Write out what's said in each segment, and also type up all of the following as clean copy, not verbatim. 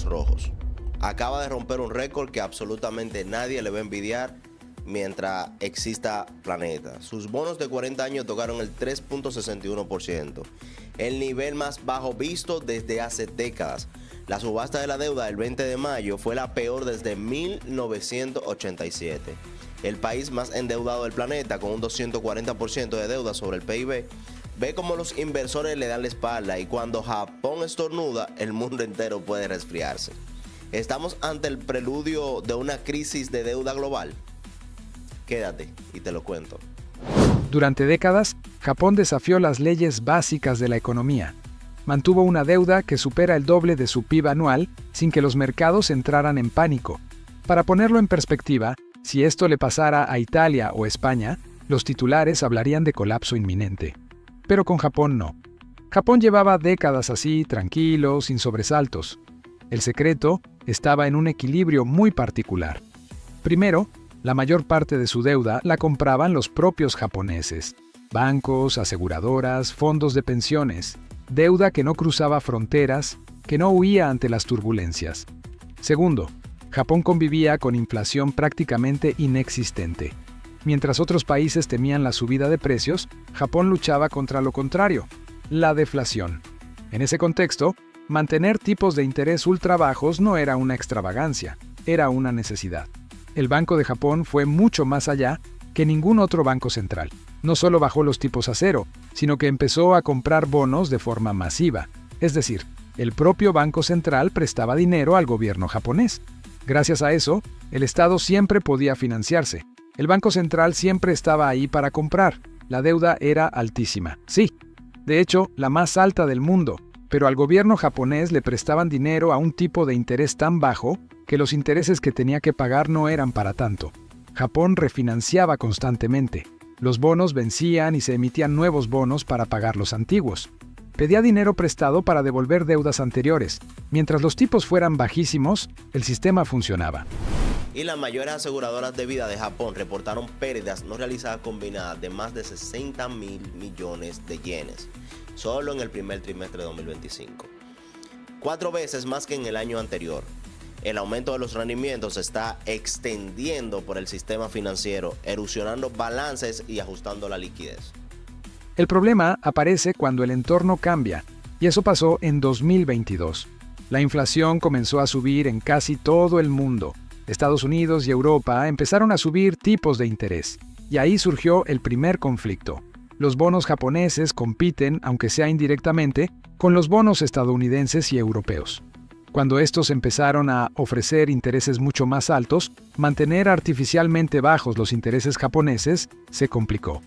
rojos. Acaba de romper un récord que absolutamente nadie le va a envidiar mientras exista planeta. Sus bonos de 40 años tocaron el 3.61%, el nivel más bajo visto desde hace décadas. La subasta de la deuda del 20 de mayo fue la peor desde 1987. El país más endeudado del planeta, con un 240% de deuda sobre el PIB, ve cómo los inversores le dan la espalda y cuando Japón estornuda, el mundo entero puede resfriarse. ¿Estamos ante el preludio de una crisis de deuda global? Quédate y te lo cuento. Durante décadas, Japón desafió las leyes básicas de la economía. Mantuvo una deuda que supera el doble de su PIB anual sin que los mercados entraran en pánico. Para ponerlo en perspectiva, si esto le pasara a Italia o España, los titulares hablarían de colapso inminente. Pero con Japón no. Japón llevaba décadas así, tranquilo, sin sobresaltos. El secreto estaba en un equilibrio muy particular. Primero, la mayor parte de su deuda la compraban los propios japoneses. Bancos, aseguradoras, fondos de pensiones. Deuda que no cruzaba fronteras, que no huía ante las turbulencias. Segundo, Japón convivía con inflación prácticamente inexistente. Mientras otros países temían la subida de precios, Japón luchaba contra lo contrario, la deflación. En ese contexto, mantener tipos de interés ultra bajos no era una extravagancia, era una necesidad. El Banco de Japón fue mucho más allá que ningún otro banco central. No solo bajó los tipos a cero, sino que empezó a comprar bonos de forma masiva. Es decir, el propio Banco Central prestaba dinero al gobierno japonés. Gracias a eso, el Estado siempre podía financiarse. El Banco Central siempre estaba ahí para comprar. La deuda era altísima. Sí, de hecho, la más alta del mundo. Pero al gobierno japonés le prestaban dinero a un tipo de interés tan bajo que los intereses que tenía que pagar no eran para tanto. Japón refinanciaba constantemente. Los bonos vencían y se emitían nuevos bonos para pagar los antiguos. Pedía dinero prestado para devolver deudas anteriores. Mientras los tipos fueran bajísimos, el sistema funcionaba. Y las mayores aseguradoras de vida de Japón reportaron pérdidas no realizadas combinadas de más de 60.000 millones de yenes, solo en el primer trimestre de 2025. 4 veces más que en el año anterior. El aumento de los rendimientos se está extendiendo por el sistema financiero, erosionando balances y ajustando la liquidez. El problema aparece cuando el entorno cambia, y eso pasó en 2022. La inflación comenzó a subir en casi todo el mundo. Estados Unidos y Europa empezaron a subir tipos de interés, y ahí surgió el primer conflicto. Los bonos japoneses compiten, aunque sea indirectamente, con los bonos estadounidenses y europeos. Cuando estos empezaron a ofrecer intereses mucho más altos, mantener artificialmente bajos los intereses japoneses se complicó.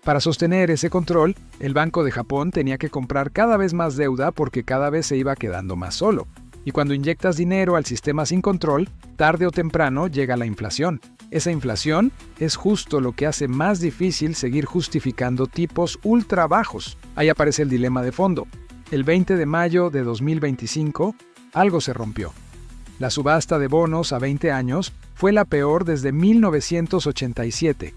Para sostener ese control, el Banco de Japón tenía que comprar cada vez más deuda porque cada vez se iba quedando más solo. Y cuando inyectas dinero al sistema sin control, tarde o temprano llega la inflación. Esa inflación es justo lo que hace más difícil seguir justificando tipos ultra bajos. Ahí aparece el dilema de fondo. El 20 de mayo de 2025, algo se rompió. La subasta de bonos a 20 años fue la peor desde 1987.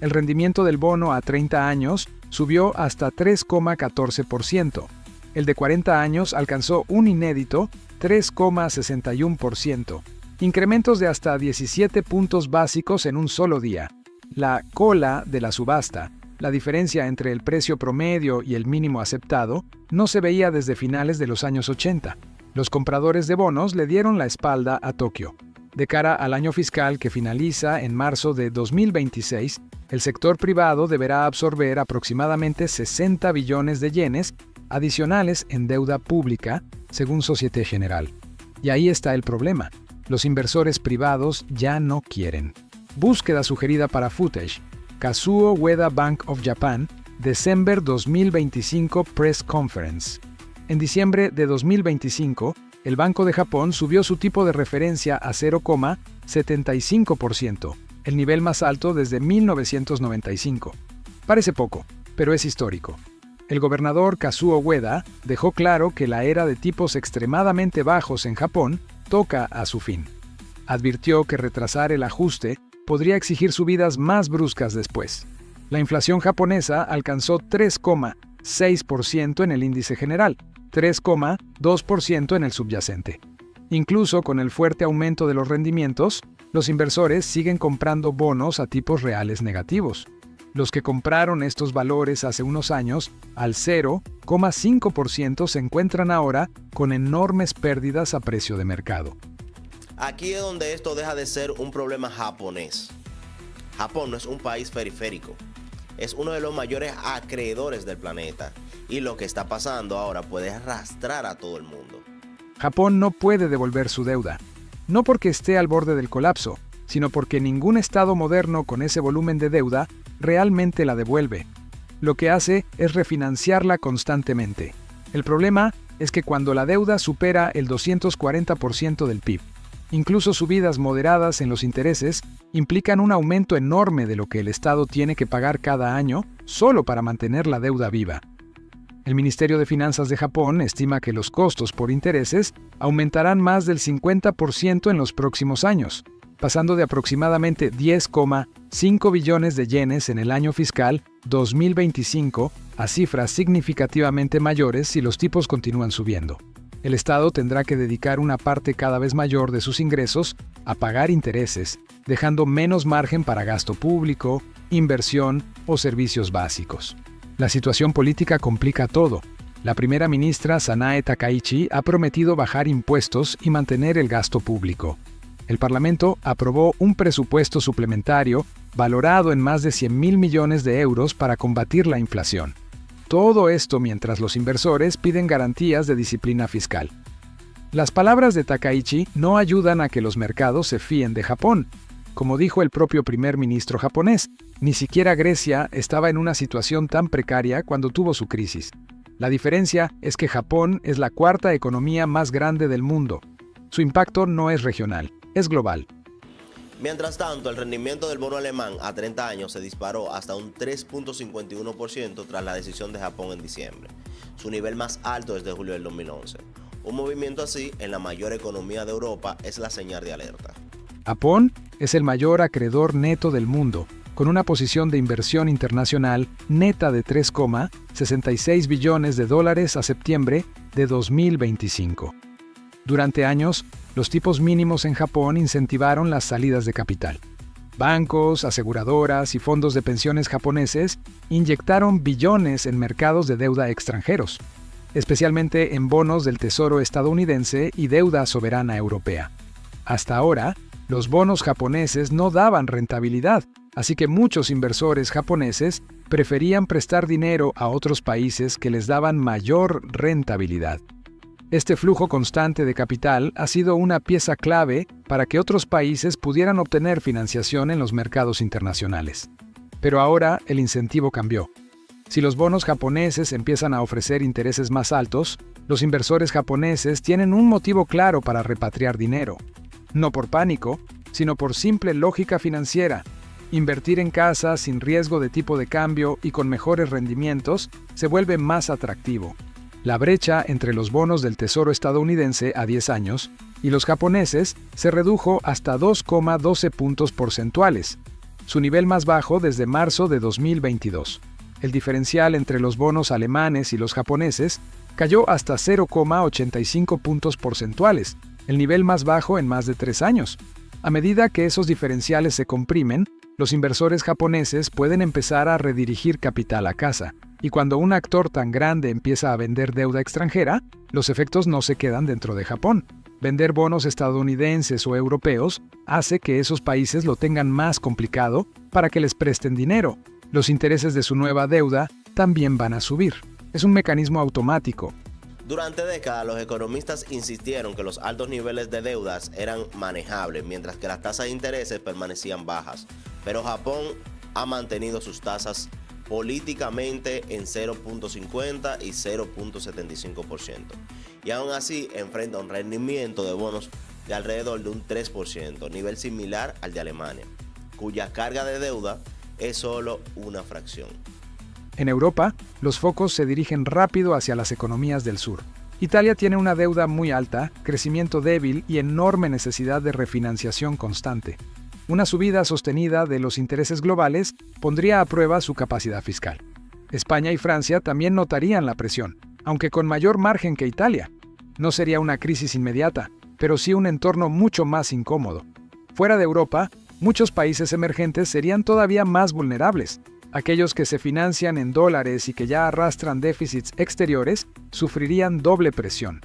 El rendimiento del bono a 30 años subió hasta 3,14%. El de 40 años alcanzó un inédito 3,61%. Incrementos de hasta 17 puntos básicos en un solo día. La cola de la subasta, la diferencia entre el precio promedio y el mínimo aceptado, no se veía desde finales de los años 80. Los compradores de bonos le dieron la espalda a Tokio. De cara al año fiscal que finaliza en marzo de 2026, el sector privado deberá absorber aproximadamente 60 billones de yenes adicionales en deuda pública, según Société Générale. Y ahí está el problema. Los inversores privados ya no quieren. Búsqueda sugerida para Footage. Kazuo Ueda Bank of Japan, December 2025 Press Conference. En diciembre de 2025, el Banco de Japón subió su tipo de referencia a 0,75%, el nivel más alto desde 1995. Parece poco, pero es histórico. El gobernador Kazuo Ueda dejó claro que la era de tipos extremadamente bajos en Japón toca a su fin. Advirtió que retrasar el ajuste podría exigir subidas más bruscas después. La inflación japonesa alcanzó 3,6% en el índice general, 3,2% en el subyacente. Incluso con el fuerte aumento de los rendimientos, los inversores siguen comprando bonos a tipos reales negativos. Los que compraron estos valores hace unos años al 0,5% se encuentran ahora con enormes pérdidas a precio de mercado. Aquí es donde esto deja de ser un problema japonés. Japón no es un país periférico, es uno de los mayores acreedores del planeta y lo que está pasando ahora puede arrastrar a todo el mundo. Japón no puede devolver su deuda, no porque esté al borde del colapso, sino porque ningún estado moderno con ese volumen de deuda realmente la devuelve. Lo que hace es refinanciarla constantemente. El problema es que cuando la deuda supera el 240% del PIB, incluso subidas moderadas en los intereses implican un aumento enorme de lo que el Estado tiene que pagar cada año solo para mantener la deuda viva. El Ministerio de Finanzas de Japón estima que los costos por intereses aumentarán más del 50% en los próximos años, pasando de aproximadamente 10,5 billones de yenes en el año fiscal 2025 a cifras significativamente mayores si los tipos continúan subiendo. El Estado tendrá que dedicar una parte cada vez mayor de sus ingresos a pagar intereses, dejando menos margen para gasto público, inversión o servicios básicos. La situación política complica todo. La primera ministra Sanae Takaichi ha prometido bajar impuestos y mantener el gasto público. El Parlamento aprobó un presupuesto suplementario valorado en más de 100.000 millones de euros para combatir la inflación. Todo esto mientras los inversores piden garantías de disciplina fiscal. Las palabras de Takaichi no ayudan a que los mercados se fíen de Japón. Como dijo el propio primer ministro japonés, ni siquiera Grecia estaba en una situación tan precaria cuando tuvo su crisis. La diferencia es que Japón es la cuarta economía más grande del mundo. Su impacto no es regional, es global. Mientras tanto, el rendimiento del bono alemán a 30 años se disparó hasta un 3.51% tras la decisión de Japón en diciembre, su nivel más alto desde julio del 2011. Un movimiento así en la mayor economía de Europa es la señal de alerta. Japón es el mayor acreedor neto del mundo, con una posición de inversión internacional neta de 3,66 billones de dólares a septiembre de 2025. Durante años, los tipos mínimos en Japón incentivaron las salidas de capital. Bancos, aseguradoras y fondos de pensiones japoneses inyectaron billones en mercados de deuda extranjeros, especialmente en bonos del Tesoro estadounidense y deuda soberana europea. Hasta ahora, los bonos japoneses no daban rentabilidad, así que muchos inversores japoneses preferían prestar dinero a otros países que les daban mayor rentabilidad. Este flujo constante de capital ha sido una pieza clave para que otros países pudieran obtener financiación en los mercados internacionales. Pero ahora el incentivo cambió. Si los bonos japoneses empiezan a ofrecer intereses más altos, los inversores japoneses tienen un motivo claro para repatriar dinero. No por pánico, sino por simple lógica financiera. Invertir en casa sin riesgo de tipo de cambio y con mejores rendimientos se vuelve más atractivo. La brecha entre los bonos del Tesoro estadounidense a 10 años y los japoneses se redujo hasta 2,12 puntos porcentuales, su nivel más bajo desde marzo de 2022. El diferencial entre los bonos alemanes y los japoneses cayó hasta 0,85 puntos porcentuales, el nivel más bajo en más de 3 años. A medida que esos diferenciales se comprimen, los inversores japoneses pueden empezar a redirigir capital a casa, y cuando un actor tan grande empieza a vender deuda extranjera, los efectos no se quedan dentro de Japón. Vender bonos estadounidenses o europeos hace que esos países lo tengan más complicado para que les presten dinero. Los intereses de su nueva deuda también van a subir. Es un mecanismo automático. Durante décadas, los economistas insistieron que los altos niveles de deudas eran manejables, mientras que las tasas de intereses permanecían bajas. Pero Japón ha mantenido sus tasas políticamente en 0.50 y 0.75%. Y aún así enfrenta un rendimiento de bonos de alrededor de un 3%, nivel similar al de Alemania, cuya carga de deuda es solo una fracción. En Europa, los focos se dirigen rápido hacia las economías del sur. Italia tiene una deuda muy alta, crecimiento débil y enorme necesidad de refinanciación constante. Una subida sostenida de los intereses globales pondría a prueba su capacidad fiscal. España y Francia también notarían la presión, aunque con mayor margen que Italia. No sería una crisis inmediata, pero sí un entorno mucho más incómodo. Fuera de Europa, muchos países emergentes serían todavía más vulnerables. Aquellos que se financian en dólares y que ya arrastran déficits exteriores sufrirían doble presión.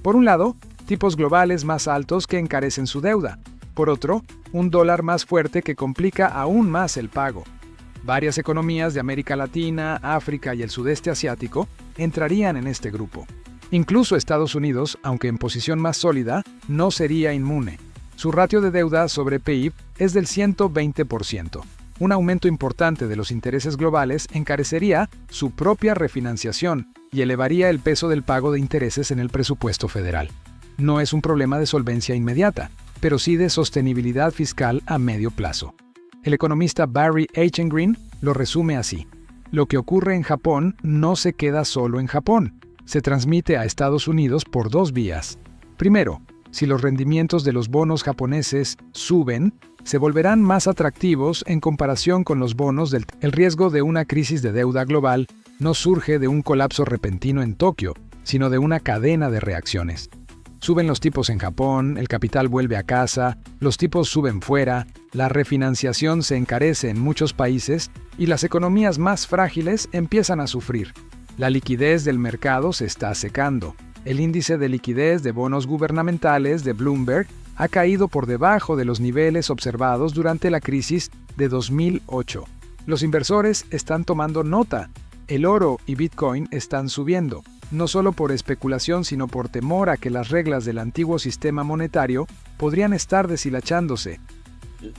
Por un lado, tipos globales más altos que encarecen su deuda. Por otro, un dólar más fuerte que complica aún más el pago. Varias economías de América Latina, África y el sudeste asiático entrarían en este grupo. Incluso Estados Unidos, aunque en posición más sólida, no sería inmune. Su ratio de deuda sobre PIB es del 120%. Un aumento importante de los intereses globales encarecería su propia refinanciación y elevaría el peso del pago de intereses en el presupuesto federal. No es un problema de solvencia inmediata, pero sí de sostenibilidad fiscal a medio plazo. El economista Barry Eichengreen lo resume así: lo que ocurre en Japón no se queda solo en Japón, se transmite a Estados Unidos por dos vías. Primero, si los rendimientos de los bonos japoneses suben, se volverán más atractivos en comparación con los bonos El riesgo de una crisis de deuda global no surge de un colapso repentino en Tokio, sino de una cadena de reacciones. Suben los tipos en Japón, el capital vuelve a casa, los tipos suben fuera, la refinanciación se encarece en muchos países y las economías más frágiles empiezan a sufrir. La liquidez del mercado se está secando. El índice de liquidez de bonos gubernamentales de Bloomberg ha caído por debajo de los niveles observados durante la crisis de 2008. Los inversores están tomando nota. El oro y Bitcoin están subiendo, no solo por especulación, sino por temor a que las reglas del antiguo sistema monetario podrían estar deshilachándose.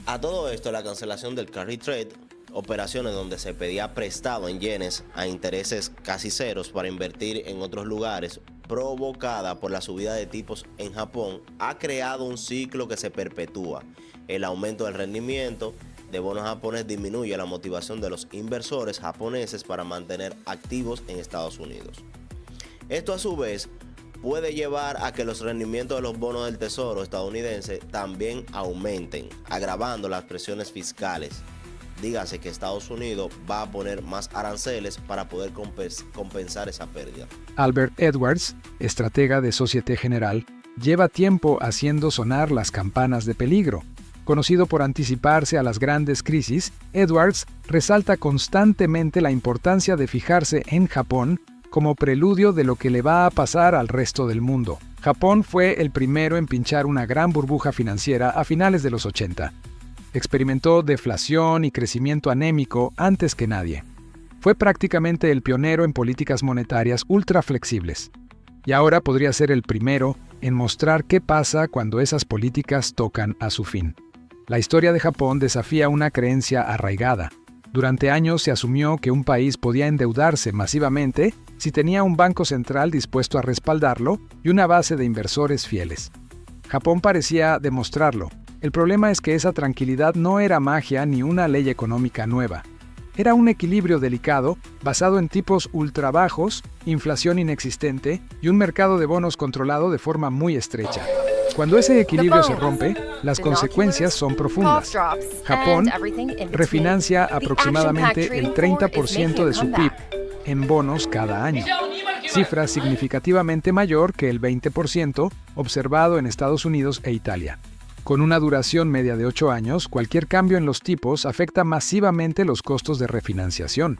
A todo esto, la cancelación del carry trade, operaciones donde se pedía prestado en yenes a intereses casi ceros para invertir en otros lugares, provocada por la subida de tipos en Japón, ha creado un ciclo que se perpetúa. El aumento del rendimiento de bonos japoneses disminuye la motivación de los inversores japoneses para mantener activos en Estados Unidos. Esto a su vez puede llevar a que los rendimientos de los bonos del Tesoro estadounidense también aumenten, agravando las presiones fiscales. Dígase que Estados Unidos va a poner más aranceles para poder compensar esa pérdida. Albert Edwards, estratega de Société Générale, lleva tiempo haciendo sonar las campanas de peligro. Conocido por anticiparse a las grandes crisis, Edwards resalta constantemente la importancia de fijarse en Japón como preludio de lo que le va a pasar al resto del mundo. Japón fue el primero en pinchar una gran burbuja financiera a finales de los 80. Experimentó deflación y crecimiento anémico antes que nadie. Fue prácticamente el pionero en políticas monetarias ultra flexibles. Y ahora podría ser el primero en mostrar qué pasa cuando esas políticas tocan a su fin. La historia de Japón desafía una creencia arraigada. Durante años se asumió que un país podía endeudarse masivamente si tenía un banco central dispuesto a respaldarlo y una base de inversores fieles. Japón parecía demostrarlo. El problema es que esa tranquilidad no era magia ni una ley económica nueva. Era un equilibrio delicado basado en tipos ultra bajos, inflación inexistente y un mercado de bonos controlado de forma muy estrecha. Cuando ese equilibrio se rompe, las consecuencias son profundas. Japón refinancia aproximadamente el 30% de su PIB en bonos cada año, cifra significativamente mayor que el 20% observado en Estados Unidos e Italia. Con una duración media de 8 años, cualquier cambio en los tipos afecta masivamente los costos de refinanciación.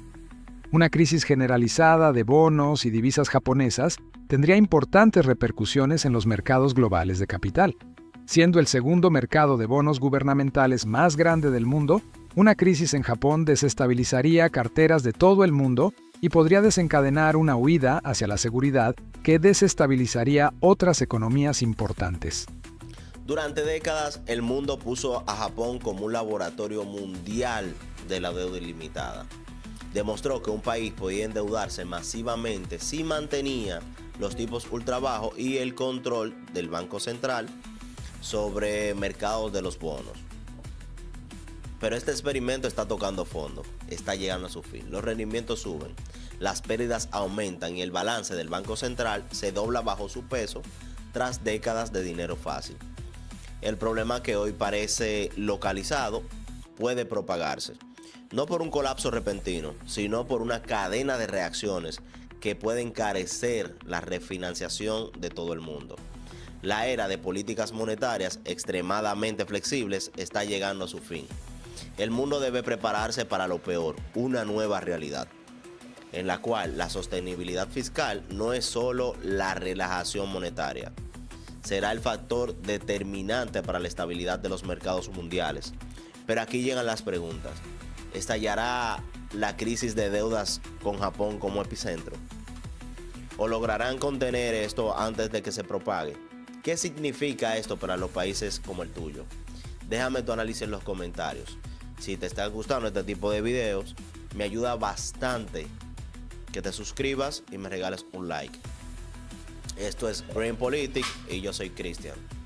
Una crisis generalizada de bonos y divisas japonesas tendría importantes repercusiones en los mercados globales de capital. Siendo el segundo mercado de bonos gubernamentales más grande del mundo, una crisis en Japón desestabilizaría carteras de todo el mundo y podría desencadenar una huida hacia la seguridad que desestabilizaría otras economías importantes. Durante décadas, el mundo puso a Japón como un laboratorio mundial de la deuda ilimitada. Demostró que un país podía endeudarse masivamente si mantenía los tipos ultra bajos y el control del Banco Central sobre mercados de los bonos. Pero este experimento está tocando fondo, está llegando a su fin. Los rendimientos suben, las pérdidas aumentan y el balance del Banco Central se dobla bajo su peso tras décadas de dinero fácil. El problema que hoy parece localizado puede propagarse, no por un colapso repentino, sino por una cadena de reacciones que puede encarecer la refinanciación de todo el mundo. La era de políticas monetarias extremadamente flexibles está llegando a su fin. El mundo debe prepararse para lo peor, una nueva realidad, en la cual la sostenibilidad fiscal no es solo la relajación monetaria, será el factor determinante para la estabilidad de los mercados mundiales. Pero aquí llegan las preguntas. ¿Estallará la crisis de deudas con Japón como epicentro? ¿O lograrán contener esto antes de que se propague? ¿Qué significa esto para los países como el tuyo? Déjame tu análisis en los comentarios. Si te está gustando este tipo de videos, me ayuda bastante que te suscribas y me regales un like. Esto es Brain Politics y yo soy Cristian.